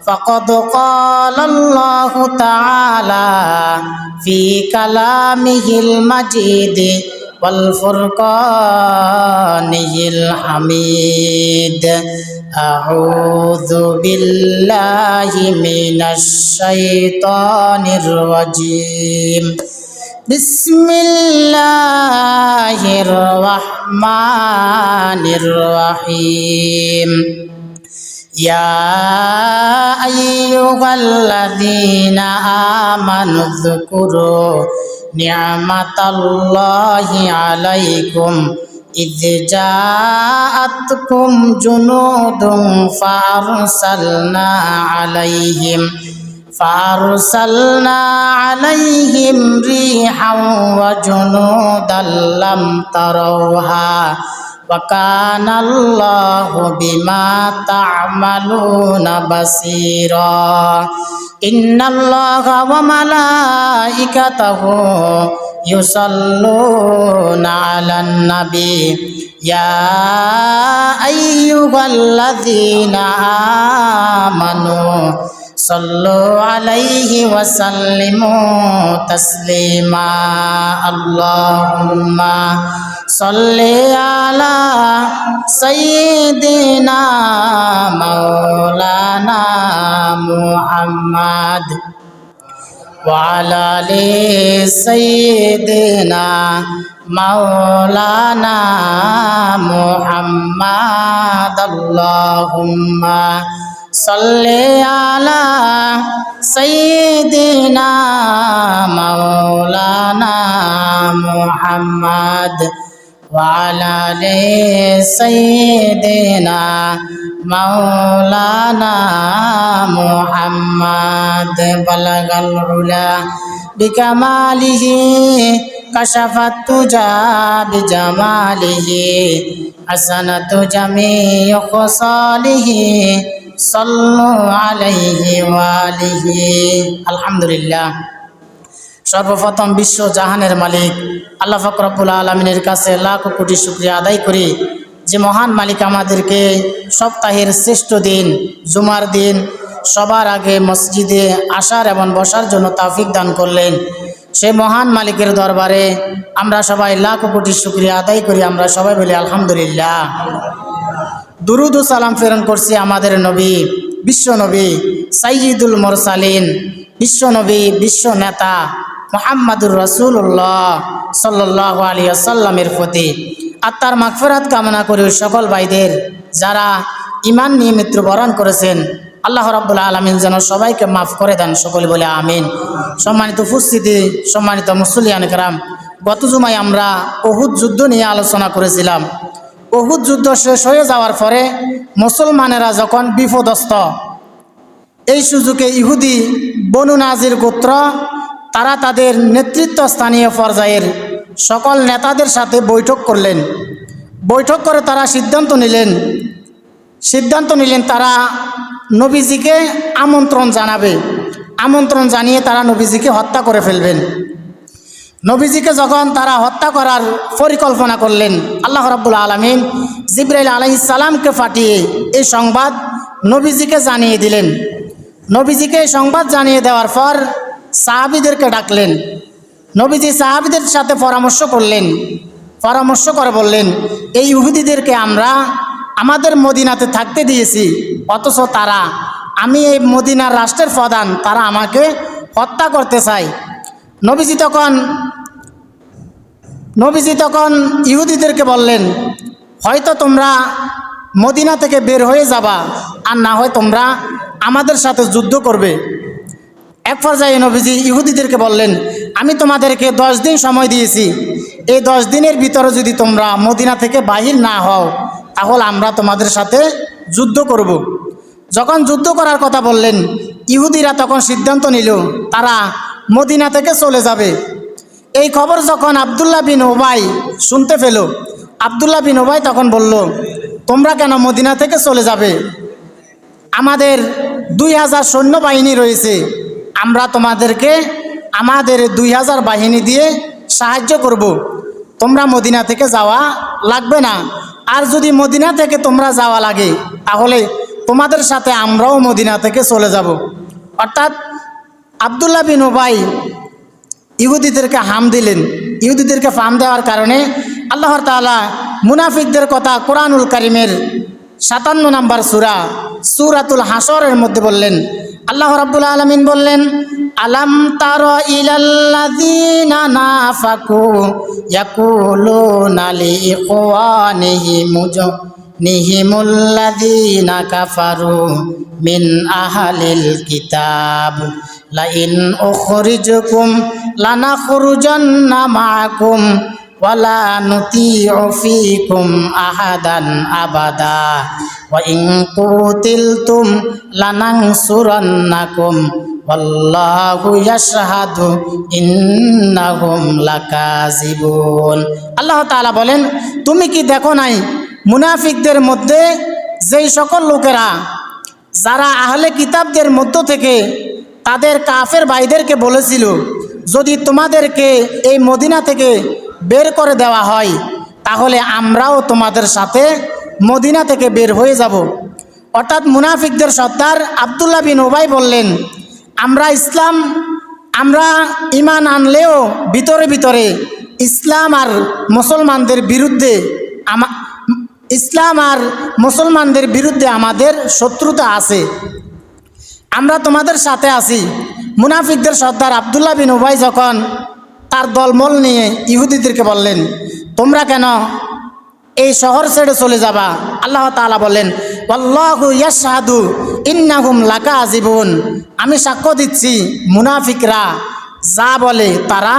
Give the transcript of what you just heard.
فقد قال الله تعالى في كلامه المجيد والفرقان الحميد أعوذ بالله من الشيطان الرجيم بسم الله الرحمن الرحيم يا أيها الذين آمنوا اذكروا نعمة الله عليكم إذ جاءتكم جنود فأرسلنا عليهم ريحا وجنودا لم تروها وكان الله بما تعملون بصيرا إن الله وملائكته يصلون على النبي يا أيها الذين آمنوا صلوا عليه وسلموا تسليما اللهم صل على سيدنا مولانا محمد وعلى آل سيدنا مولانا محمد اللهم صل على سيدنا مولانا محمد وعلى آل سيدنا مولانا محمد بلغ العلا بكماله كشف الدجى بجماله حسنة جميع خصاله صلوا عليه وآله আলহামদুলিল্লাহ। সর্বপ্রথম বিশ্ব জাহানের মালিক আল্লাহ পাক রব্বুল আলামিনের কাছে লাখ কোটি শুকরিয়া আদায় করি যে মহান মালিক আমাদেরকে সপ্তাহের শ্রেষ্ঠ দিন জুমার দিন সবার আগে মসজিদে আসার এবং বসার জন্য তৌফিক দান করলেন। সেই মহান মালিকের দরবারে আমরা সবাই লাখ কোটি শুকরিয়া আদায় করি। আমরা সবাই বলি আলহামদুলিল্লাহ। দুরুদ ও সালাম প্রেরণ করছি আমাদের নবী বিশ্ব নবী সাইয়্যিদুল মুরসালিন বিশ্ব নবী বিশ্ব নেতা মুহাম্মাদুর রাসূলুল্লাহ সাল্লাল্লাহু আলাইহি ওয়াসাল্লামের প্রতি আত্মার মাগফিরাত কামনা করি। সকল ভাইদের যারা ঈমান নিয়ে মৃত্যুবরণ করেছেন আল্লাহ রাব্বুল আলামিন যেন সবাইকে মাফ করে দেন, সকলে বলে আমিন। সম্মানিত উপস্থিতি, সম্মানিত মুসল্লিয়ান কেরাম, গত জুমায় আমরা উহুদ যুদ্ধ নিয়ে আলোচনা করেছিলাম। উহুদ যুদ্ধ শেষ হয়ে যাওয়ার পরে মুসলমানেরা যখন বিপদস্ত, এই সুযোগে ইহুদি বনু নাজির গোত্র তারা তাদের নেতৃত্ব স্থানীয় পর্যায়ের সকল নেতাদের সাথে বৈঠক করলেন। বৈঠক করে তারা সিদ্ধান্ত নিলেন তারা নবীজিকে আমন্ত্রণ জানাবে। আমন্ত্রণ জানিয়ে তারা নবীজিকে হত্যা করে ফেলবেন। নবীজিকে যখন তারা হত্যা করার পরিকল্পনা করলেন, আল্লাহ রাব্বুল আলামিন জিবরাইল আলাইহিস সালামকে পাঠিয়ে এই সংবাদ নবীজিকে জানিয়ে দিলেন। নবীজিকে এই সংবাদ জানিয়ে দেওয়ার পর সাহাবীদেরকে ডাকলেন। নবীজি সাহাবীদের সাথে পরামর্শ করে বললেন, এই ইহুদিদেরকে আমরা আমাদের মদিনাতে থাকতে দিয়েছি, অথচ আমি এই মদিনার রাষ্ট্রের প্রধান, তারা আমাকে হত্যা করতে চায়। নবীজি তখন ইহুদিদেরকে বললেন, হয়তো তোমরা মদিনা থেকে বের হয়ে যাবা, আর না হয় তোমরা আমাদের সাথে যুদ্ধ করবে। এক পর্যায়ে নবীজি ইহুদিদেরকে বললেন, আমি তোমাদেরকে 10 দিন সময় দিয়েছি, এই 10 দিনের ভিতরে যদি তোমরা মদিনা থেকে বাহির না হও তাহলে আমরা তোমাদের সাথে যুদ্ধ করব। যখন যুদ্ধ করার কথা বললেন, ইহুদিরা তখন সিদ্ধান্ত নিল তারা মদিনা থেকে চলে যাবে। এই খবর যখন আব্দুল্লাহ বিন উবাই শুনতে পেল, আব্দুল্লাহ বিন উবাই তখন বলল, তোমরা কেন মদিনা থেকে চলে যাবে? আমাদের 2000 সৈন্যবাহিনী রয়েছে, আমরা তোমাদেরকে আমাদের 2000 বাহিনী দিয়ে সাহায্য করব, তোমরা মদিনা থেকে যাওয়া লাগবে না। আর যদি মদিনা থেকে তোমরা যাওয়া লাগে তাহলে তোমাদের সাথে আমরাও মদিনা থেকে চলে যাব। অর্থাৎ আব্দুল্লাহ বিন উবাই ইহুদিদেরকে হাম দিলেন। ইহুদিদেরকে ফাম দেওয়ার কারণে আল্লাহর তাআলা মুনাফিকদের কথা কোরআনুল কারীমের 57 নম্বর সূরাতুল হাসরের মধ্যে বললেন। আল্লাহ রাব্বুল আলামিন বললেন, আলাম তারা ইলাল্লাযীনা নাফাকু ইয়াকুলুনা লিইখওয়ানিহিমুল্লাযীনা কাফারু মিন আহলিল কিতাব লাইন উখরিজকুম লানাখরুজান্না মাআকুম ওয়ালা নুতিউ ফীকুম আহাদান আবাদা ওয়া ইন কুতিলতুম লানানসুরান্নাকুম ওয়াল্লাহু ইয়াশহাদু ইন্নাহুম লাকাযিবুন। আল্লাহ তাআলা বলেন, তুমি কি দেখো নাই মুনাফিকদের মধ্যে যেই সকল লোকেরা যারা আহলে কিতাবদের মধ্য থেকে তাদের কাফের ভাইদেরকে বলেছিল, যদি তোমাদেরকে এই মদিনা থেকে বের করে দেওয়া হয় তাহলে আমরাও তোমাদের সাথে মদিনা থেকে বের হয়ে যাব। অর্থাৎ মুনাফিকদের সর্দার আব্দুল্লাহ বিন উবাই বললেন, আমরা ঈমান আনলেও ভিতরে ভিতরে ইসলাম আর মুসলমানদের বিরুদ্ধে আমাদের শত্রুতা আছে, আমরা তোমাদের সাথে আছি। মুনাফিকদের সর্দার আব্দুল্লাহ বিন উবাই যখন তার দলমল নিয়ে ইহুদিদেরকে বললেন, তোমরা কেন এই শহর ছেড়ে চলে যাবা? আল্লাহ তাআলা বলেন, ওয়াল্লাহু ইয়াশহাদু ইন্নাহুম লাকাযিবুন, আমি সাক্ষ্য দিচ্ছি মুনাফিকরা যা বলে তারা